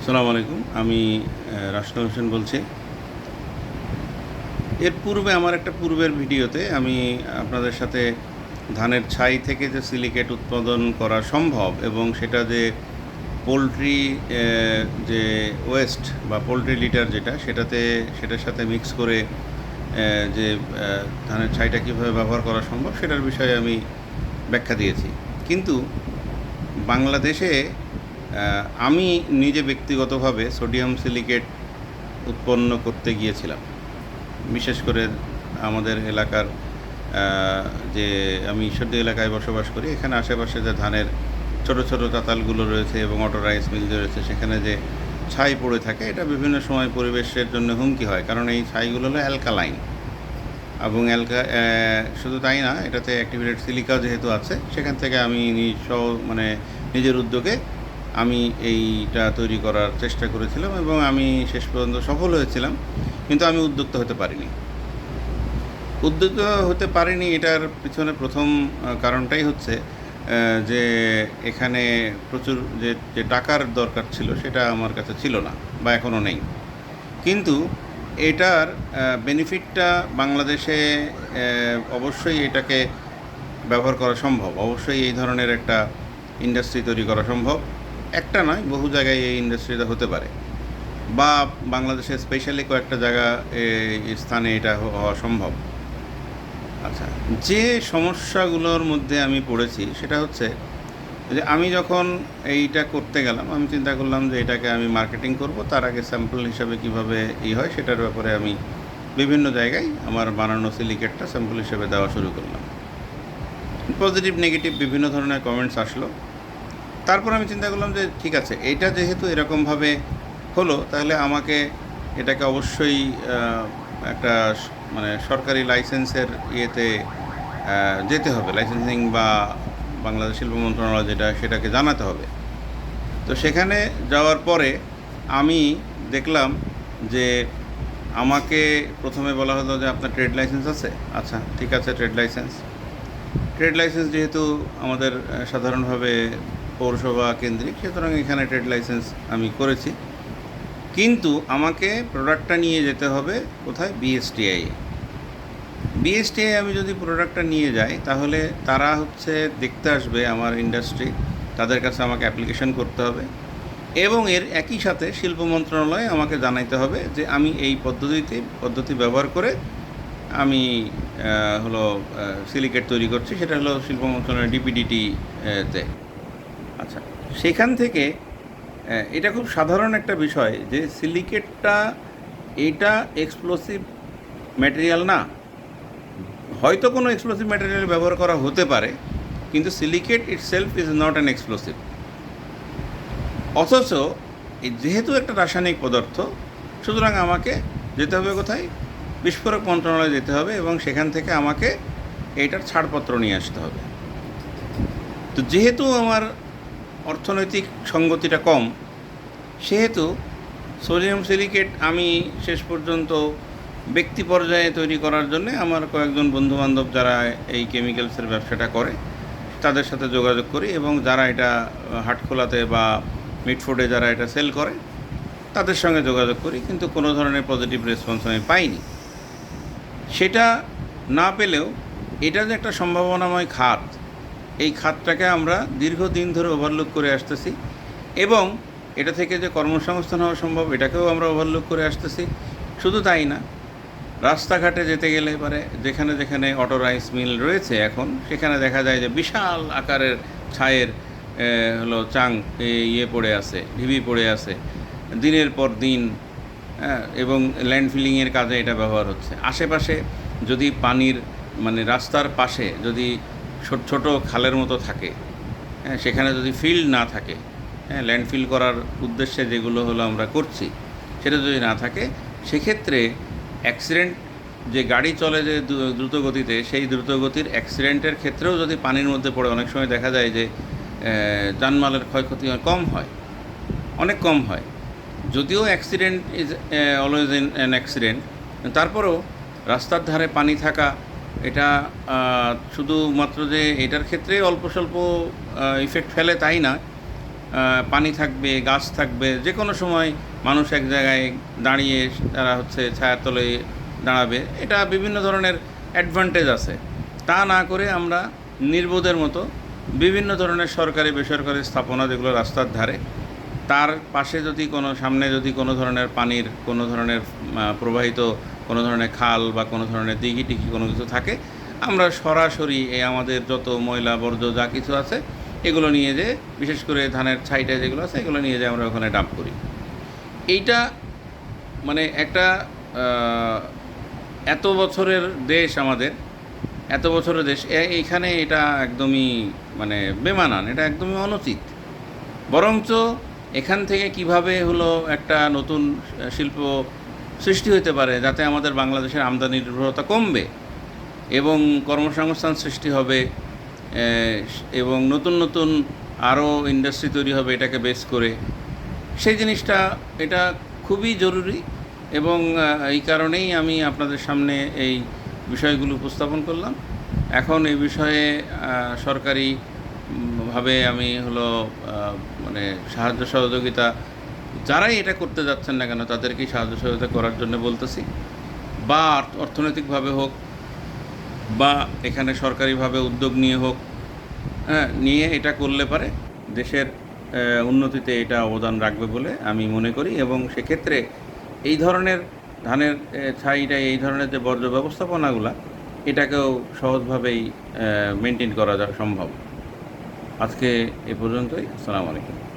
আসসালামু আলাইকুম। আমি রাশিদুল হোসেন বলছি। এর পূর্বে আমার একটা পূর্বের ভিডিওতে আমি আপনাদের সাথে ধানের ছাই থেকে যে সিলিকেট উৎপাদন করা সম্ভব এবং সেটা যে পোলট্রি যে ওয়েস্ট বা পোলট্রি লিটার সেটার সাথে মিক্স করে যে ধানের ছাইটা কীভাবে ব্যবহার করা সম্ভব সেটার বিষয়ে আমি ব্যাখ্যা দিয়েছি। কিন্তু বাংলাদেশে আমি নিজে ব্যক্তিগতভাবে সোডিয়াম সিলিকেট উৎপন্ন করতে গিয়েছিলাম। বিশেষ করে আমাদের এলাকার যে আমি ঈশ্বরদী এলাকায় বসবাস করি, এখানে আশেপাশে যে ধানের ছোট ছোট চাতালগুলো রয়েছে এবং অটো রাইস মিল রয়েছে, সেখানে যে ছাই পড়ে থাকে, এটা বিভিন্ন সময় পরিবেশের জন্য হুমকি হয়। কারণ এই ছাইগুলো হলো অ্যালকালাইন এবং শুধু তাই না, এটাতে অ্যাক্টিভেটেড সিলিকাও যেহেতু আছে, সেখান থেকে আমি নিজের উদ্যোগে আমি এইটা তৈরি করার চেষ্টা করেছিলাম এবং আমি শেষ পর্যন্ত সফল হয়েছিলাম। কিন্তু আমি উদ্যোক্তা হতে পারিনি। এটার পিছনে প্রথম কারণটাই হচ্ছে যে এখানে প্রচুর যে টাকার দরকার ছিল সেটা আমার কাছে ছিল না বা এখনও নেই। কিন্তু এটার বেনিফিটটা বাংলাদেশে অবশ্যই এটাকে ব্যবহার করা সম্ভব। অবশ্যই এই ধরনের একটা ইন্ডাস্ট্রি তৈরি করা সম্ভব। একটা নয়, বহু জায়গায় এই ইন্ডাস্ট্রিটা হতে পারে, বা বাংলাদেশে স্পেশালি কয়েকটা স্থানে এটা হওয়া সম্ভব। আচ্ছা, যে সমস্যাগুলোর মধ্যে আমি পড়েছি সেটা হচ্ছে যে আমি যখন এইটা করতে গেলাম, আমি চিন্তা করলাম যে এটাকে আমি মার্কেটিং করব। তার আগে স্যাম্পল হিসাবে কীভাবে হয় সেটার ব্যাপারে আমি বিভিন্ন জায়গায় আমার বানানো সিলিকেটটা স্যাম্পল হিসেবে দেওয়া শুরু করলাম। পজিটিভ নেগেটিভ বিভিন্ন ধরনের কমেন্টস আসলো। তারপর আমি চিন্তা করলাম যে ঠিক আছে, এটা যেহেতু এরকমভাবে হলো, তাহলে আমাকে এটাকে অবশ্যই একটা সরকারি লাইসেন্সের ইয়েতে যেতে হবে, লাইসেন্সিং বা বাংলাদেশ শিল্প মন্ত্রণালয় সেটাকে জানাতে হবে। তো সেখানে যাওয়ার পরে আমি দেখলাম যে আমাকে প্রথমে বলা হলো যে আপনার ট্রেড লাইসেন্স আছে। আচ্ছা, ঠিক আছে, ট্রেড লাইসেন্স যেহেতু আমাদের সাধারণভাবে পৌরসভা কেন্দ্রিক, সুতরাং এখানে ট্রেড লাইসেন্স আমি করেছি। কিন্তু আমাকে প্রোডাক্টটা নিয়ে যেতে হবে কোথায়? বিএসটিআই আমি যদি প্রোডাক্টটা নিয়ে যাই, তাহলে তারা দেখতে আসবে আমার ইন্ডাস্ট্রি, তাদের কাছে আমাকে অ্যাপ্লিকেশন করতে হবে এবং এর একই সাথে শিল্প মন্ত্রণালয়ে আমাকে জানাইতে হবে যে আমি এই পদ্ধতি ব্যবহার করে আমি সিলিকেট তৈরি করছি। সেটা হলো শিল্প মন্ত্রণালয়ের ডিপিডিটি-তে। আচ্ছা, সেখান থেকে এটা খুব সাধারণ একটা বিষয় যে সিলিকেটটা এটা এক্সপ্লোসিভ ম্যাটেরিয়াল না। হয়তো কোনো এক্সপ্লোসিভ ম্যাটেরিয়াল ব্যবহার করা হতে পারে, কিন্তু silicate itself is not an explosive. অথচ যেহেতু একটা রাসায়নিক পদার্থ, সুতরাং আমাকে যেতে হবে কোথায়? বিস্ফোরক মন্ত্রণালয়ে যেতে হবে এবং সেখান থেকে আমাকে এইটার ছাড়পত্র নিয়ে আসতে হবে। তো যেহেতু আমার অর্থনৈতিক সঙ্গতিটা কম, সেহেতু সোডিয়াম সিলিকেট আমি শেষ পর্যন্ত ব্যক্তি পর্যায়ে তৈরি করার জন্যে আমার কয়েকজন বন্ধুবান্ধব যারা এই কেমিক্যালসের ব্যবসাটা করে তাদের সাথে যোগাযোগ করি এবং যারা এটা হাটখোলাতে বা মিটফুডে যারা এটা সেল করে তাদের সঙ্গে যোগাযোগ করি, কিন্তু কোনো ধরনের পজিটিভ রেসপন্স আমি পাইনি। সেটা না পেলেও এটা যে একটা সম্ভাবনাময় খাত, এই খাতটাকে আমরা দীর্ঘদিন ধরে ওভারলুক করে আসতেছি এবং এটা থেকে যে কর্মসংস্থান হওয়া সম্ভব এটাকেও আমরা ওভারলুক করে আসতেছি। শুধু তাই না, রাস্তাঘাটে যেতে গেলে যেখানে যেখানে অটো রাইস মিল রয়েছে এখন, সেখানে দেখা যায় যে বিশাল আকারের ছায়ের চাং পড়ে আছে, ঢিবি পড়ে আছে দিনের পর দিন, এবং ল্যান্ডফিলিংয়ের কাজে এটা ব্যবহার হচ্ছে। আশেপাশে যদি পানির রাস্তার পাশে যদি ছোট ছোট খালের মতো থাকে, সেখানে যদি ফিল্ড না থাকে, ল্যান্ডফিল করার উদ্দেশ্যে যেগুলো আমরা করছি সেটা যদি না থাকে, সেক্ষেত্রে অ্যাক্সিডেন্ট, যে গাড়ি চলে যে দ্রুত গতিতে, সেই দ্রুতগতির অ্যাক্সিডেন্টের ক্ষেত্রেও যদি পানির মধ্যে পড়ে, অনেক সময় দেখা যায় যে জানমালের ক্ষয়ক্ষতি অনেক কম হয়। যদিও accident is always an accident, তারপরেও রাস্তার ধারে পানি থাকা এটা শুধুমাত্র যে এটার ক্ষেত্রে অল্প স্বল্প ইফেক্ট ফেলে তাই না, পানি থাকবে, গাছ থাকবে, যে কোনো সময় মানুষ এক জায়গায় দাঁড়িয়ে তারা হচ্ছে ছায়ার তলে দাঁড়াবে, এটা বিভিন্ন ধরনের অ্যাডভান্টেজ আছে। তা না করে আমরা নির্বোধের মতো বিভিন্ন ধরনের সরকারি বেসরকারি স্থাপনা যেগুলো রাস্তার ধারে, তার পাশে যদি কোনো সামনে যদি কোনো ধরনের পানির কোনো ধরনের প্রবাহিত কোনো ধরনের খাল বা কোনো ধরনের দিঘি টিঘি কোনো কিছু থাকে, আমরা সরাসরি এই আমাদের যত ময়লা বর্জ্য যা কিছু আছে এগুলো নিয়ে যেয়ে, বিশেষ করে ধানের ছাইটা যেগুলো আছে এগুলো নিয়ে যেয়ে আমরা ওখানে ডাম্প করি। এইটা মানে একটা এত বছরের দেশ আমাদের, এত বছরের দেশ, এইখানে এটা একদমই মানে বেমানান, এটা একদমই অনুচিত। বরঞ্চ এখান থেকে কিভাবে হলো একটা নতুন শিল্প সৃষ্টি হতে পারে, যাতে আমাদের বাংলাদেশের আমদানি নির্ভরতা কমবে এবং কর্মসংস্থান সৃষ্টি হবে, এবং নতুন নতুন আরও ইন্ডাস্ট্রি তৈরি হবে এটাকে বেস করে, সেই জিনিসটা এটা খুবই জরুরি। এবং এই কারণেই আমি আপনাদের সামনে এই বিষয়গুলো উপস্থাপন করলাম। এখন এই বিষয়ে সরকারিভাবে আমি হলো মানে সাহায্য সহযোগিতা, যারাই এটা করতে যাচ্ছেন না কেন তাদেরকেই সাহায্য সহযোগিতা করার জন্য বলতেছি, বা অর্থনৈতিকভাবে হোক বা এখানে সরকারিভাবে উদ্যোগ নিয়ে হোক, নিয়ে এটা করলে পারে দেশের উন্নতিতে এটা অবদান রাখবে বলে আমি মনে করি। এবং সেক্ষেত্রে এই ধরনের ধানের ছাইটা, এই ধরনের যে বর্জ্য ব্যবস্থাপনাগুলা, এটাকেও সহজভাবেই মেনটেন করা সম্ভব। আজকে এ পর্যন্তই। আসসালামু আলাইকুম।